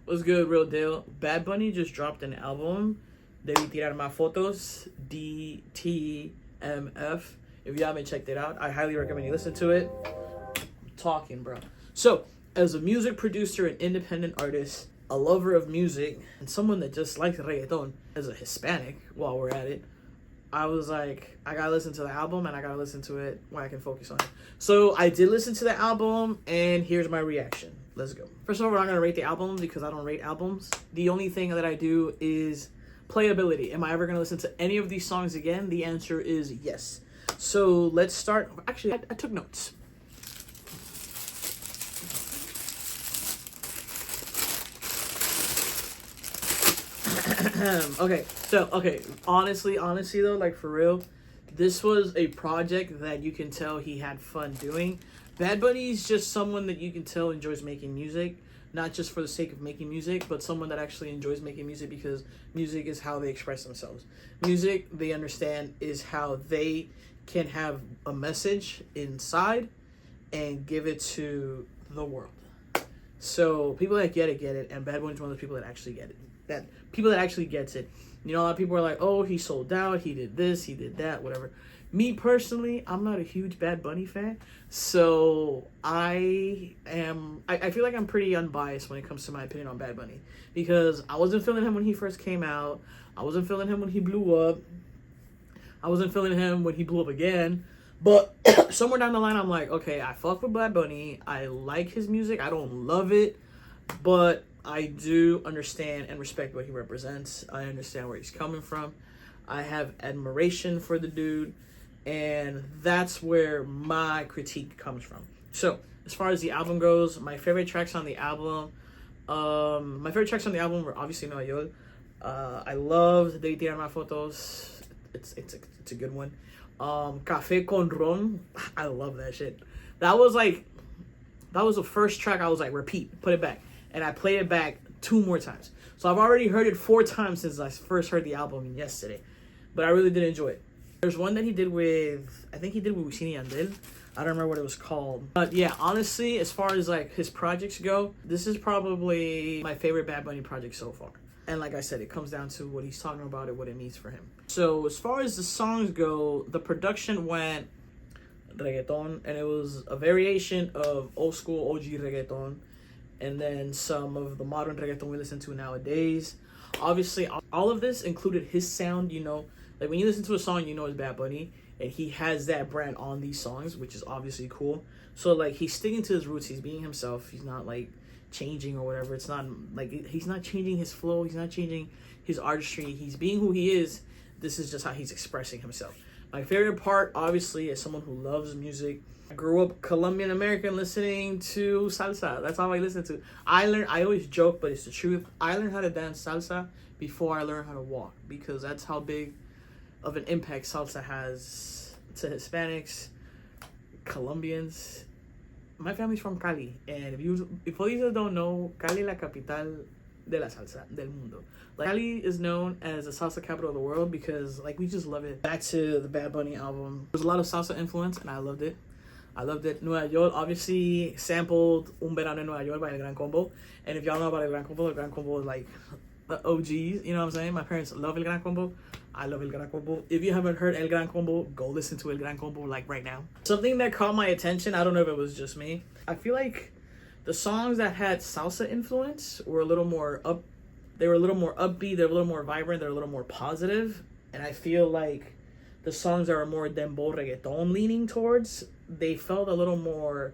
What's good, real deal? Bad Bunny just dropped an album, Debi Tirar Mas Fotos, DTMF. If you haven't checked it out, I highly recommend you listen to it. Talking, bro. So, as a music producer and independent artist, a lover of music, and someone that just likes reggaeton, as a Hispanic, while we're at it, I was like, I gotta listen to the album, and I gotta listen to it when I can focus on it. So I did listen to the album, and here's my reaction. Let's go. First of all, we're not gonna rate the album because I don't rate albums. The only thing that I do is playability. Am I ever gonna listen to any of these songs again? The answer is yes. So let's start. Actually, I took notes. Okay, honestly though, like for real, this was a project that you can tell he had fun doing. Bad Bunny's just someone that you can tell enjoys making music, not just for the sake of making music, but someone that actually enjoys making music because music is how they express themselves. Music, they understand, is how they can have a message inside and give it to the world. So people that get it, and Bad Bunny's one of those people that actually get it. People that actually gets it. You know, a lot of people are like, oh, he sold out, he did this, he did that, whatever. Me personally, I'm not a huge Bad Bunny fan, so I feel like I'm pretty unbiased when it comes to my opinion on Bad Bunny, because I wasn't feeling him when he first came out, I wasn't feeling him when he blew up, I wasn't feeling him when he blew up again, but somewhere down the line, I'm like, okay, I fuck with Bad Bunny, I like his music, I don't love it, but I do understand and respect what he represents. I understand where he's coming from. I have admiration for the dude, and that's where my critique comes from. So, as far as the album goes, my favorite tracks on the album were obviously Nuevayol. I loved Debi Tirar Mas Fotos. It's a good one. Café con Ron. I love that shit. That was the first track I was like, repeat, put it back. And I played it back 2 more times. So I've already heard it 4 times since I first heard the album yesterday. But I really did enjoy it. There's one that he did with, I think he did with Willie and Yandel. I don't remember what it was called. But yeah, honestly, as far as like his projects go, this is probably my favorite Bad Bunny project so far. And like I said, it comes down to what he's talking about and what it means for him. So as far as the songs go, the production went reggaeton, and it was a variation of old school OG reggaeton, and then some of the modern reggaeton we listen to nowadays. Obviously, all of this included his sound, you know. Like, when you listen to a song, you know it's Bad Bunny, and he has that brand on these songs, which is obviously cool. So, like, he's sticking to his roots. He's being himself. He's not, like, changing or whatever. It's not, like, he's not changing his flow. He's not changing his artistry. He's being who he is. This is just how he's expressing himself. My favorite part, obviously, as someone who loves music, I grew up Colombian American listening to salsa. That's all I listen to. I always joke, but it's the truth. I learned how to dance salsa before I learned how to walk, because that's how big of an impact salsa has to Hispanics, Colombians. My family's from Cali, and if you don't know, Cali la capital de la salsa del mundo. Like, Cali is known as the salsa capital of the world because, like, we just love it. Back to the Bad Bunny album. There's a lot of salsa influence, and I loved it. Nuevayol obviously sampled Un Verano en Nuevayol by El Gran Combo. And if y'all know about El Gran Combo is like the OGs, you know what I'm saying? My parents love El Gran Combo. I love El Gran Combo. If you haven't heard El Gran Combo, go listen to El Gran Combo like right now. Something that caught my attention, I don't know if it was just me, I feel like the songs that had salsa influence were a little more upbeat, they're a little more vibrant, they're a little more positive. And I feel like the songs that are more dembow reggaeton leaning towards, they felt a little more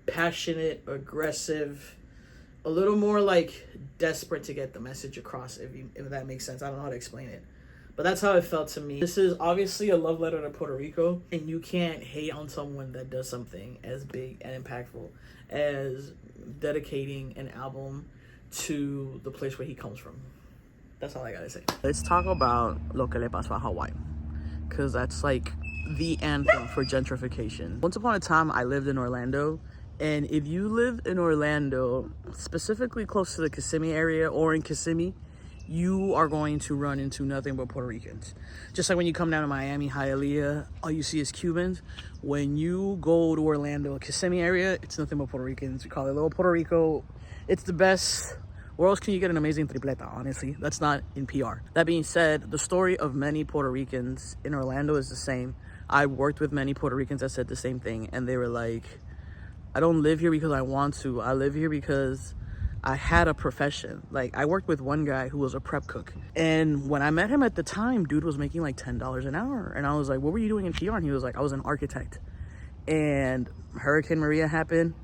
passionate, aggressive, a little more like desperate to get the message across, if that makes sense. I don't know how to explain it, but that's how it felt to me. This is obviously a love letter to Puerto Rico, and you can't hate on someone that does something as big and impactful as dedicating an album to the place where he comes from. That's all I gotta say. Let's talk about Lo que le pasó a Hawaii, because that's like the anthem for gentrification. Once upon a time, I lived in Orlando, and if you live in Orlando, specifically close to the Kissimmee area or in Kissimmee, you are going to run into nothing but Puerto Ricans. Just like when you come down to Miami, Hialeah, all you see is Cubans. When you go to Orlando, Kissimmee area, it's nothing but Puerto Ricans. We call it Little Puerto Rico. It's the best Where else can you get an amazing tripleta, honestly? That's not in PR. That being said, the story of many Puerto Ricans in Orlando is the same. I worked with many Puerto Ricans that said the same thing, and they were like, I don't live here because I want to. I live here because I had a profession. Like, I worked with one guy who was a prep cook. And when I met him at the time, dude was making like $10 an hour. And I was like, what were you doing in PR? And he was like, I was an architect. And Hurricane Maria happened.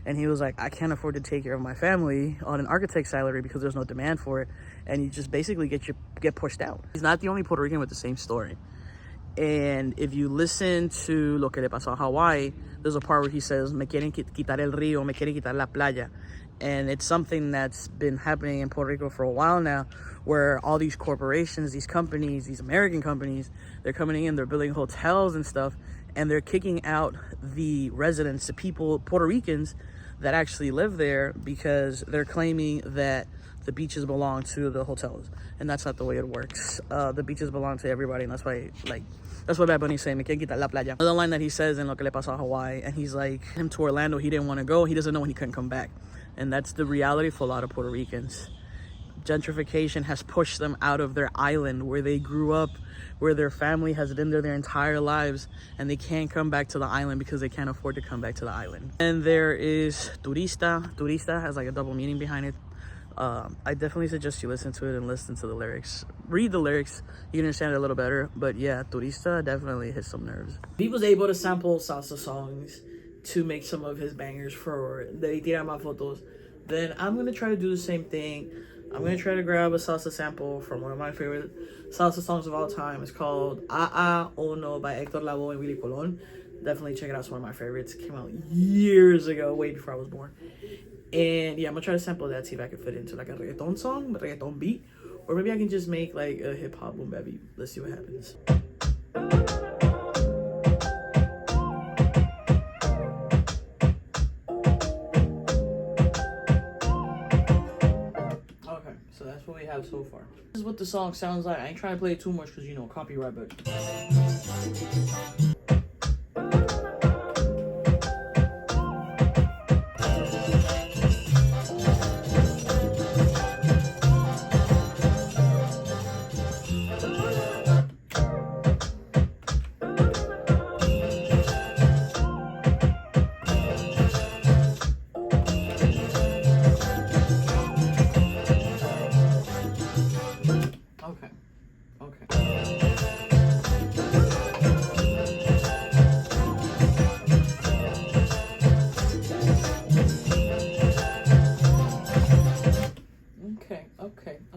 And he was like, I can't afford to take care of my family on an architect salary because there's no demand for it. And you just basically get pushed out. He's not the only Puerto Rican with the same story. And if you listen to Lo que le pasó a Hawaii, there's a part where he says, me quieren quitar el río, me quieren quitar la playa. And it's something that's been happening in Puerto Rico for a while now, where all these corporations, these companies, these American companies, they're coming in, they're building hotels and stuff, and they're kicking out the residents, the people, Puerto Ricans that actually live there, because they're claiming that the beaches belong to the hotels. And that's not the way it works. The beaches belong to everybody, and that's why Bad Bunny's saying, me quieren quitar la playa. Another line that he says in Lo que le pasó a Hawaii, and he's like, him to Orlando, he didn't want to go. He doesn't know when he couldn't come back. And that's the reality for a lot of Puerto Ricans. Gentrification has pushed them out of their island where they grew up, where their family has been there their entire lives, and they can't come back to the island because they can't afford to come back to the island. And there is turista. Turista has like a double meaning behind it. I definitely suggest you listen to it and listen to the lyrics. Read the lyrics, you can understand it a little better. But yeah, turista definitely hits some nerves. He was able to sample salsa songs to make some of his bangers for Debi Tirar Mas Fotos. Then I'm going to try to do the same thing. I'm going to try to grab a salsa sample from one of my favorite salsa songs of all time. It's called O No by Hector and Willie. Definitely check it out. It's one of my favorites. It came out years ago, way before I was born. And yeah, I'm going to try to sample that, see if I can fit it into like a reggaeton song, a reggaeton beat. Or maybe I can just make like a hip-hop boom bap beat. Let's see what happens. So that's what we have so far. This is what the song sounds like. I ain't trying to play it too much because, you know, copyright, but... Okay.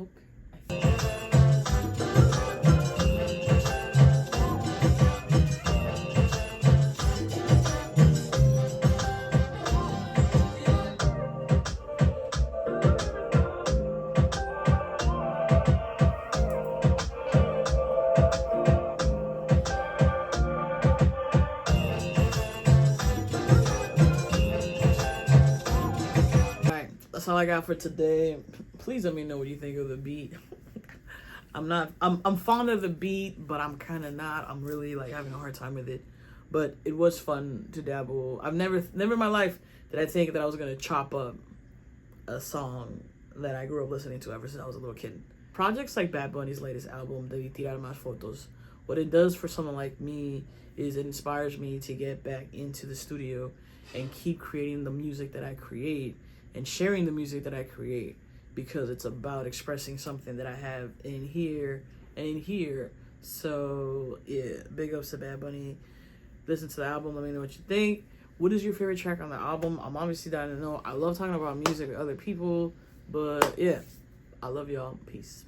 That's all I got for today. Please let me know what you think of the beat. I'm fond of the beat, but I'm kind of not. I'm really like having a hard time with it. But it was fun to dabble. I've never in my life did I think that I was gonna chop up a song that I grew up listening to ever since I was a little kid. Projects like Bad Bunny's latest album, Debi Tirar Mas Fotos, what it does for someone like me is it inspires me to get back into the studio and keep creating the music that I create and sharing the music that I create, because it's about expressing something that I have in here and in here. So yeah, big ups to Bad Bunny. Listen to the album, let me know what you think. What is your favorite track on the album? I'm obviously dying to know. I love talking about music with other people, but yeah, I love y'all. Peace.